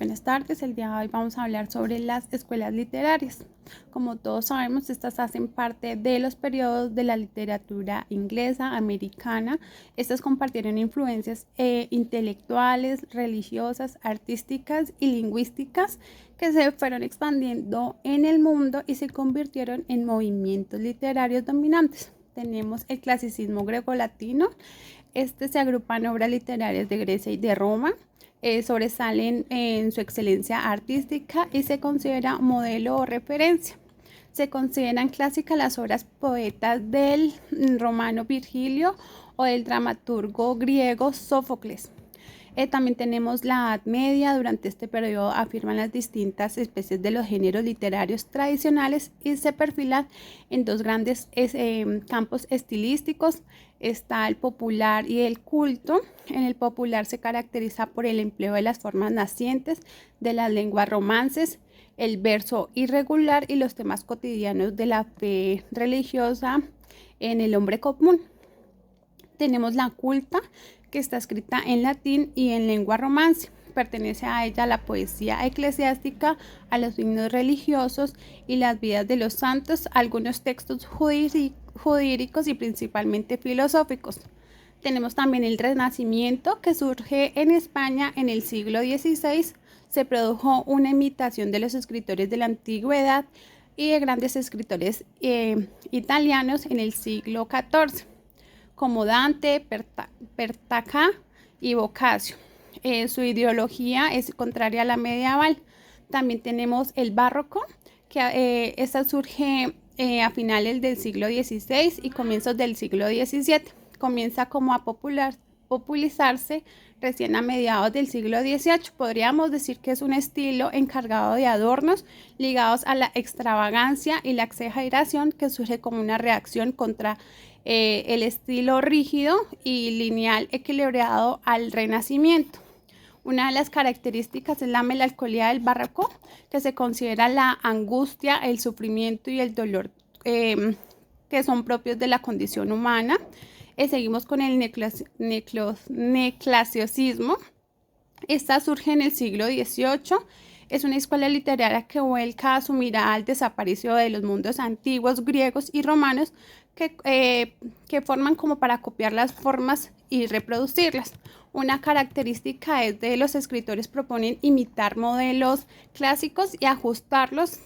buenas tardes. El día de hoy vamos a hablar sobre las escuelas literarias. Como todos sabemos, estas hacen parte de los periodos de la literatura inglesa, americana. Estas compartieron influencias intelectuales, religiosas, artísticas y lingüísticas que se fueron expandiendo en el mundo y se convirtieron en movimientos literarios dominantes. Tenemos el clasicismo grecolatino. Este se agrupa en obras literarias de Grecia y de Roma. Sobresalen en su excelencia artística y se considera modelo o referencia. Se consideran clásicas las obras poetas del romano Virgilio o del dramaturgo griego Sófocles. También tenemos la Edad Media. Durante este periodo afirman las distintas especies de los géneros literarios tradicionales y se perfilan en dos grandes campos estilísticos. Está el popular y el culto. En el popular se caracteriza por el empleo de las formas nacientes de las lenguas romances, el verso irregular y los temas cotidianos de la fe religiosa en el hombre común. Tenemos la culta, que está escrita en latín y en lengua romance. Pertenece a ella la poesía eclesiástica, a los signos religiosos y las vidas de los santos, algunos textos jurídicos y principalmente filosóficos. Tenemos también el Renacimiento, que surge en España en el siglo XVI. Se produjo una imitación de los escritores de la antigüedad y de grandes escritores italianos en el siglo XIV. Como Dante, Petrarca y Boccaccio. Su ideología es contraria a la medieval. También tenemos el barroco, que esta surge a finales del siglo XVI y comienzos del siglo XVII. Comienza como a popularizarse recién a mediados del siglo XVIII. Podríamos decir que es un estilo encargado de adornos ligados a la extravagancia y la exageración, que surge como una reacción contra el estilo rígido y lineal equilibrado al Renacimiento. Una de las características es la melancolía del barroco, que se considera la angustia, el sufrimiento y el dolor que son propios de la condición humana. Seguimos con el neclasicismo. Esta surge en el siglo XVIII. Es una escuela literaria que vuelca su mirada al desaparecido de los mundos antiguos, griegos y romanos, que forman como para copiar las formas y reproducirlas. Una característica es de los escritores proponen imitar modelos clásicos y ajustarlos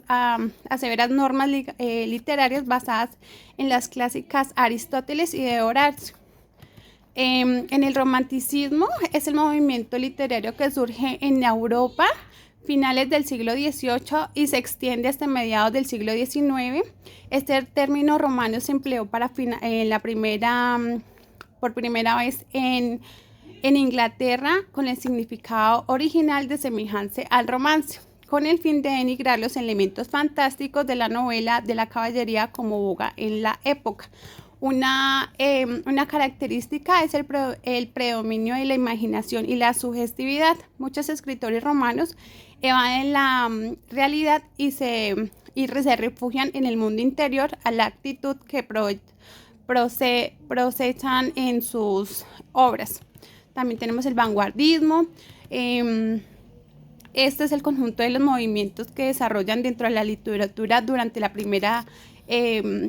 a severas normas literarias basadas en las clásicas Aristóteles y de Horacio. En el romanticismo es el movimiento literario que surge en Europa finales del siglo XVIII y se extiende hasta mediados del siglo XIX. Este término romano se empleó por primera vez en Inglaterra con el significado original de semejanza al romance, con el fin de denigrar los elementos fantásticos de la novela de la caballería como boga en la época. Una característica es el predominio de la imaginación y la sugestividad. Muchos escritores romanos evaden la realidad y se refugian en el mundo interior a la actitud que procesan en sus obras. También tenemos el vanguardismo. Este es el conjunto de los movimientos que desarrollan dentro de la literatura durante la primera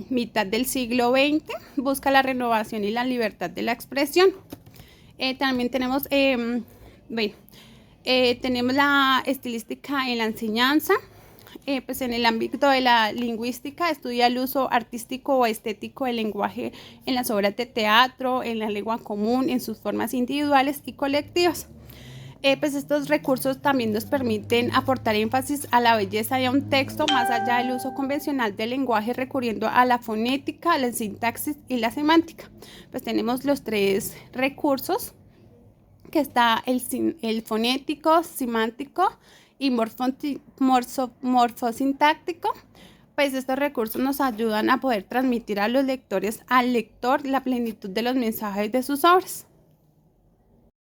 mitad del siglo XX. Busca la renovación y la libertad de la expresión. También tenemos, tenemos la estilística en la enseñanza. Pues en el ámbito de la lingüística estudia el uso artístico o estético del lenguaje en las obras de teatro, en la lengua común, en sus formas individuales y colectivas. Pues estos recursos también nos permiten aportar énfasis a la belleza de un texto más allá del uso convencional del lenguaje, recurriendo a la fonética, la sintaxis y la semántica. Pues tenemos los tres recursos, que está el fonético, semántico y morfosintáctico. Pues estos recursos nos ayudan a poder transmitir a los lectores, al lector, la plenitud de los mensajes de sus obras.